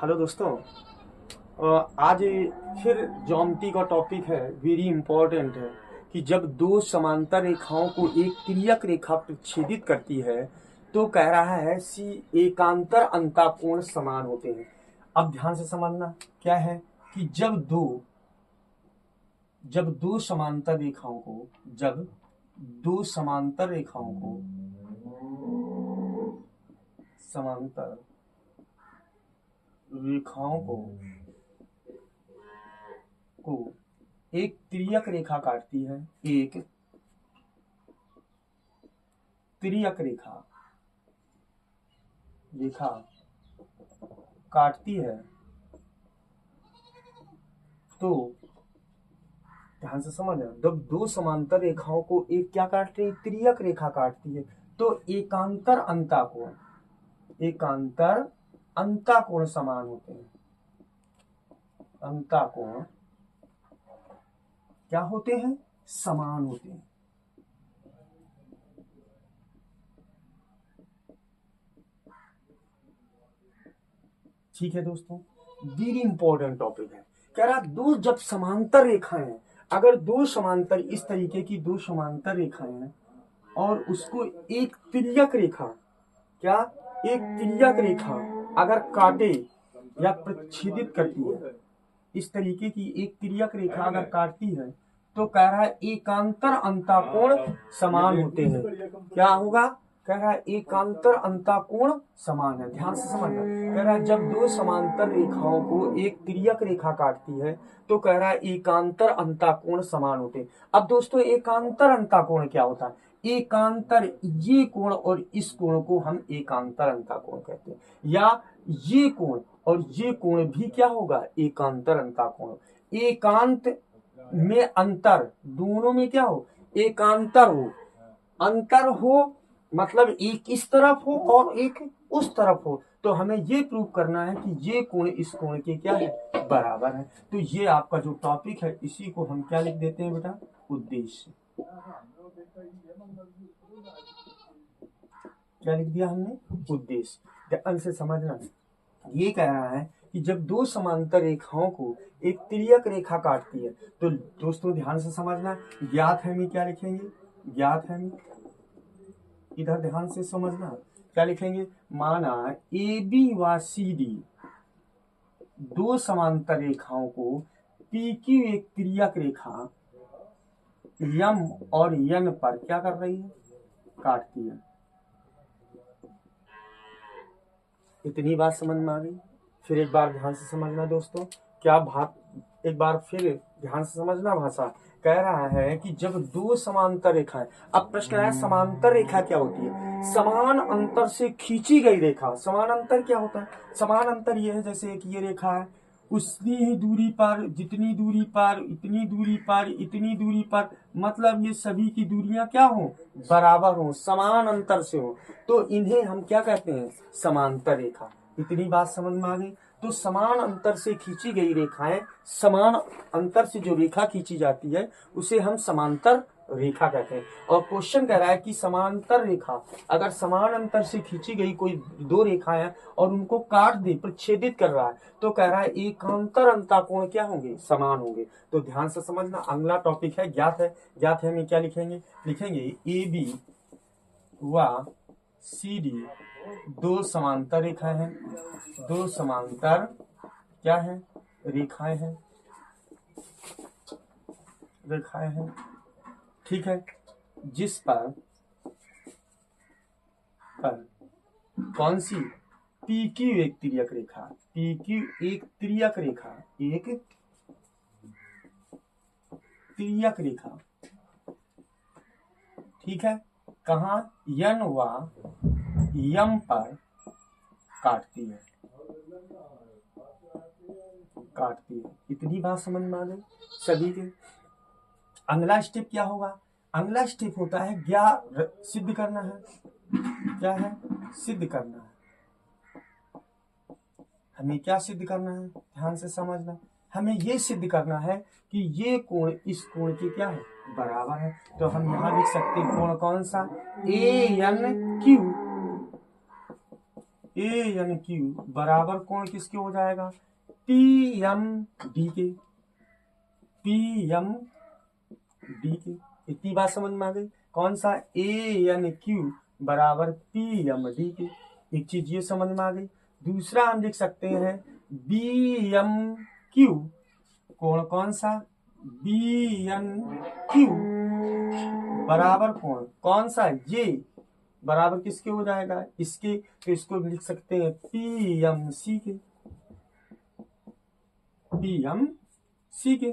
Hello दोस्तों। आज फिर ज्योमेट्री का टॉपिक है, वेरी इंपॉर्टेंट है कि जब दो समांतर रेखाओं को एक तिर्यक रेखा प्रतिच्छेदित करती है तो कह रहा है सी एकांतर अंतःकोण समान होते हैं। अब ध्यान से समझना क्या है कि जब दो समांतर रेखाओं को समांतर रेखाओं को एक तिर्यक रेखा काटती है, एक तिर्यक रेखा काटती है तो ध्यान से समझना, जब दो समांतर रेखाओं को एक क्या काटती है, तिर्यक रेखा काटती है तो एकांतर अंतःकोण समान होते हैं। अंतःकोण क्या होते हैं? समान होते हैं। ठीक है दोस्तों, वेरी इंपॉर्टेंट टॉपिक है। कह रहा दो जब समांतर रेखाएं, अगर दो समांतर इस तरीके की दो समांतर रेखाएं हैं और उसको एक तिर्यक रेखा अगर काटे या प्रतिच्छेदित करती है, इस तरीके की एक तिर्यक रेखा अगर काटती है तो कह रहा है एकांतर अंतःकोण समान होते हैं। क्या होगा? कह रहा है एकांतर अंतःकोण समान है। ध्यान से समझना, कह रहा है जब दो समांतर रेखाओं को एक तिर्यक रेखा काटती है तो कह रहा है एकांतर अंतःकोण समान होते हैं। अब दोस्तों एकांतर अंतःकोण क्या होता है? एकांतर, ये कोण और इस कोण को हम एकांतर अंतःकोण कहते हैं, या ये कोण और ये कोण भी क्या होगा? एकांतर अंतःकोण। एकांत में अंतर, दोनों में क्या हो? अंतर हो मतलब एक इस तरफ हो और एक उस तरफ हो, तो हमें ये प्रूव करना है कि ये कोण इस कोण के क्या है? बराबर है। तो ये आपका जो टॉपिक है इसी को हम क्या लिख देते हैं बेटा? उद्देश्य। क्या लिख दिया हमने? उद्देश्य। ध्यान से समझना, ये कह रहा है कि जब दो समांतर रेखाओं को एक तिर्यक रेखा काटती है तो दोस्तों ध्यान से समझना, ज्ञात है में क्या लिखेंगे? ज्ञात है में इधर ध्यान से समझना, क्या लिखेंगे? माना ए बी व सी डी दो समांतर रेखाओं को पी क्यू एक तिर्यक रेखा यम और यन पर क्या कर रही है? काटती है। इतनी बात समझ में आ गई? फिर एक बार ध्यान से समझना दोस्तों, क्या बात, एक बार फिर ध्यान से समझना भाषा। कह रहा है कि जब दो समांतर रेखाएं, अब प्रश्न है समांतर रेखा क्या होती है? समान अंतर से खींची गई रेखा। समान अंतर क्या होता है? समान अंतर यह है जैसे एक ये रेखा है, उतनी ही दूरी पर, जितनी दूरी पर, इतनी दूरी पर, इतनी दूरी पर, मतलब ये सभी की दूरियां क्या हो? बराबर हो, समान अंतर से हो, तो इन्हें हम क्या कहते हैं? समांतर रेखा। इतनी बात समझ में आ गई? तो समान अंतर से खींची गई रेखाएं, समान अंतर से जो रेखा खींची जाती है उसे हम समांतर रेखा कहते हैं। और क्वेश्चन कह रहा है कि समांतर रेखा, अगर समान अंतर से खींची गई कोई दो रेखाएं और उनको काट दे, प्रतिच्छेदित कर रहा है, तो कह रहा है एकांतर अंतःकोण क्या होंगे? समान होंगे। तो ध्यान से समझना, अगला टॉपिक है ज्ञात है। ज्ञात है में क्या लिखेंगे? लिखेंगे ए बी व सी डी दो समांतर रेखाएं हैं, दो समांतर क्या है? रेखाएं हैं, ठीक है, जिस पर कौन सी? पी क्यू एक तिर्यक रेखा, पी क्यू एक तिर्यक रेखा, एक तिर्यक रेखा, ठीक है, कहा? यन व यम पर काटती है। इतनी बात समझ में आ गई सभी के? अगला स्टेप क्या होगा? अगला स्टेप होता है सिद्ध करना है। क्या है? सिद्ध करना है। हमें क्या सिद्ध करना है? ध्यान से समझना, हमें ये सिद्ध करना है कि ये कोण इस कोण के क्या है? बराबर है। तो हम यहाँ लिख सकते हैं कोण कौन सा? ए एन क्यू, ANQ बराबर कोण किसके हो जाएगा, PMD के, PMD के। इतनी बात समझ में आ गई। कौन सा, ANQ बराबर PMD के। एक चीज ये समझ में आ गई। दूसरा हम लिख सकते हैं BMQ, कोण कौन सा, BNQ बराबर कोण कौन सा, ये बराबर किसके हो जाएगा, इसके। तो इसको लिख सकते हैं PMC के, PMC के।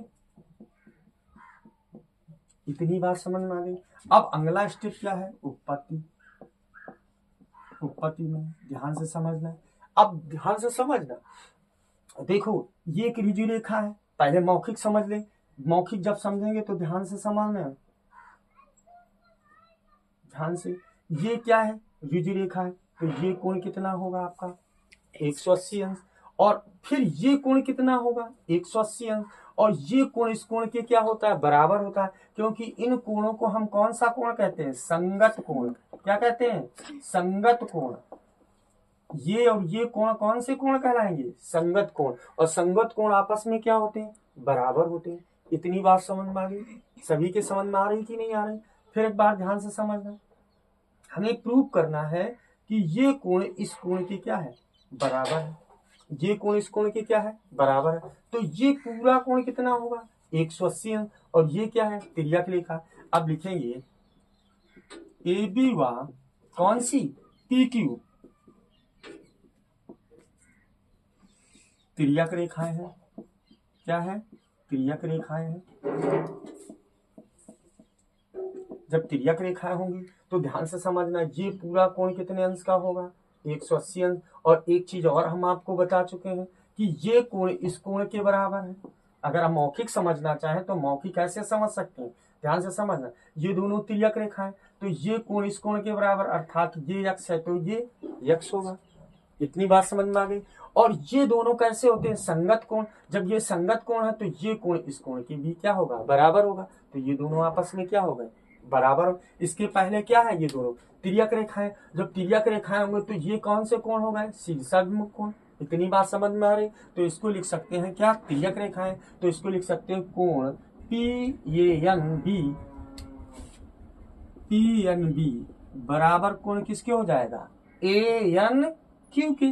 इतनी बात समझ में आ गई। अब अगला स्टेप क्या है, उत्पत्ति। उत्पत्ति में ध्यान से समझना है। अब ध्यान से समझना, देखो ये एक ऋजु रेखा है। पहले मौखिक समझ ले, मौखिक जब समझेंगे तो ध्यान से समझना है, ध्यान से। ये क्या है, ऋजु रेखा है। तो ये कोण कितना होगा आपका, 180 अंश। और फिर ये कोण कितना होगा, 180 अंश। और ये कोण इस कोण के क्या होता है, बराबर होता है। क्योंकि इन कोणों को हम कौन सा कोण कहते हैं, संगत कोण। क्या कहते हैं, संगत कोण। ये और ये कोण कौन से कोण कहलाएंगे, संगत कोण। और संगत कोण आपस में क्या होते हैं, बराबर होते हैं। इतनी बात समझ में आ गई। सभी के समझ में आ रही कि नहीं आ रही। फिर एक बार ध्यान से समझना, हमें प्रूव करना है कि ये कोण इस कोण के क्या है, बराबर है। ये कोण इस कोण के क्या है, बराबर है। तो ये पूरा कोण कितना होगा, 180 अंश। और ये क्या है, तिर्यक रेखा। अब लिखेंगे AB व कौन सी, PQ तिर्यक रेखाएं हैं। क्या है, तिर्यक रेखाएं हैं। जब तिर्यक रेखाएं होंगी तो ध्यान से समझना, ये पूरा कोण कितने अंश का होगा, 180 अंश। और एक चीज और हम आपको बता चुके हैं कि ये कोण इस कोण के बराबर है। अगर हम मौखिक समझना चाहें तो मौखिक कैसे समझ सकते हैं, ध्यान से समझना। ये दोनों तिर्यक रेखाएं, तो ये कोण इस कोण के बराबर, अर्थात ये यक्ष है तो ये यक्ष होगा। इतनी बात समझ में आ गई। और ये दोनों कैसे होते हैं, संगत कोण। जब ये संगत कोण है तो ये कोण इस कोण की भी क्या होगा, बराबर होगा। तो ये दोनों आपस में क्या हो गए, बराबर। इसके पहले क्या है, ये दोनों तिर्यक रेखाएं। जब तिर्यक रेखाएं होंगे तो ये कौन से कोण हो गए, शीर्षाभिमुख कोण। इतनी बात समझ में आ रही। तो इसको लिख सकते हैं क्या, तिर्यक रेखाएं। तो इसको लिख सकते हैं कोण PNB बराबर कोण किसके हो जाएगा, ANQ के।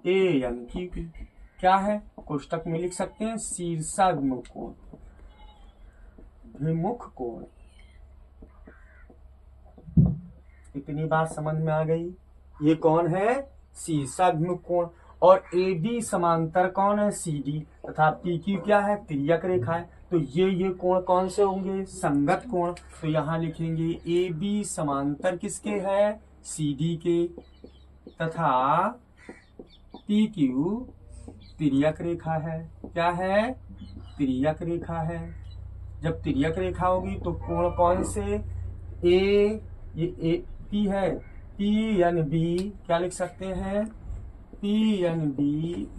ANQ के क्या है, कोष्टक में लिख सकते हैं शीर्षाभिमुख कोण, विमुख कोण। इतनी बात समझ में आ गई। ये कौन है, शीर्षाभिमुख कोण। और AB समांतर कौन है, CD। तथा PQ क्या है, तिर्यक रेखा है। तो ये कोण कौन से होंगे, संगत कोण। तो यहाँ लिखेंगे AB समांतर किसके है, CD के। तथा PQ तिर्यक रेखा है। क्या है, तिर्यक रेखा है। जब तिर्यक रेखा होगी तो कोण कौन से, ये P है, PNB क्या लिख सकते हैं, PNB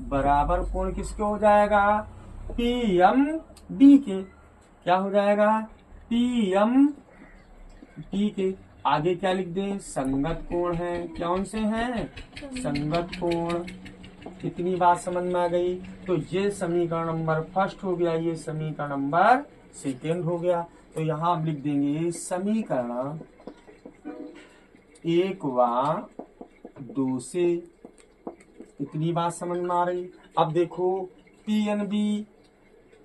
बराबर कोण किसके हो जाएगा, PMB के। क्या हो जाएगा, PMB के। आगे क्या लिख दें, संगत कोण है। कौन से हैं, संगत कोण। इतनी बात समझ में आ गई। तो ये समीकरण नंबर फर्स्ट हो गया, ये समीकरण नंबर सेकेंड हो गया। तो यहाँ हम लिख देंगे समीकरण 1 व 2 से। इतनी बात समझ में आ रही। अब देखो PNB,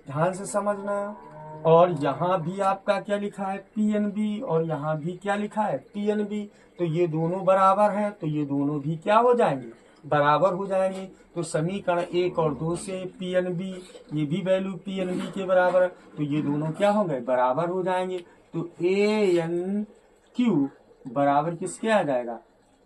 ध्यान से समझना। और यहाँ भी आपका क्या लिखा है, PNB। और यहाँ भी क्या लिखा है, PNB। तो ये दोनों बराबर हैं, तो ये दोनों भी क्या हो जाएंगे, बराबर हो जाएंगे। तो समीकरण 1 और 2 से PNB, ये भी वैल्यू PNB के बराबर है। तो ये दोनों क्या हो गए, बराबर हो जाएंगे। तो ANQ बराबर किसके आ जाएगा,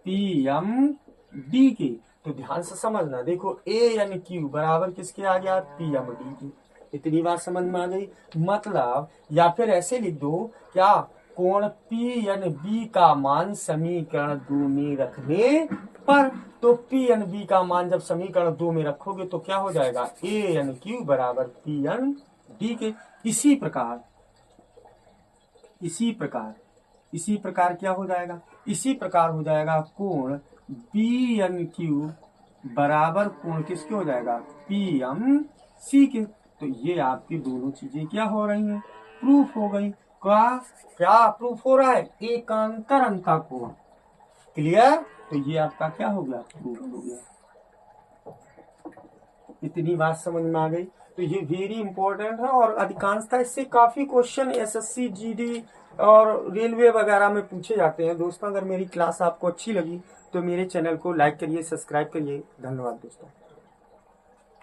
PMD के। तो ध्यान से समझना, देखो ANQ बराबर किसके आ गया, PMD के। इतनी बात समझ में आ गई। मतलब या फिर ऐसे लिख दो, क्या, कोण PNB का मान समीकरण 2 में रखने पर। तो PNB का मान जब समीकरण 2 में रखोगे तो क्या हो जाएगा, ANQ बराबर PND के। इसी प्रकार क्या हो जाएगा, इसी प्रकार हो जाएगा कोण BNQ बराबर कोण किसके हो जाएगा, PMC के। तो ये आपकी दोनों चीजें क्या हो रही हैं, प्रूफ हो गई। क्या प्रूफ हो रहा है, एकांतर अंता कोण। क्लियर, तो ये आपका क्या हो गया, प्रूफ हो गया। इतनी बात समझ में आ गई। तो ये वेरी इंपॉर्टेंट है और अधिकांशतः इससे काफी क्वेश्चन SSC GD और रेलवे वगैरह में पूछे जाते हैं। दोस्तों अगर मेरी क्लास आपको अच्छी लगी तो मेरे चैनल को लाइक करिए, सब्सक्राइब करिए। धन्यवाद दोस्तों।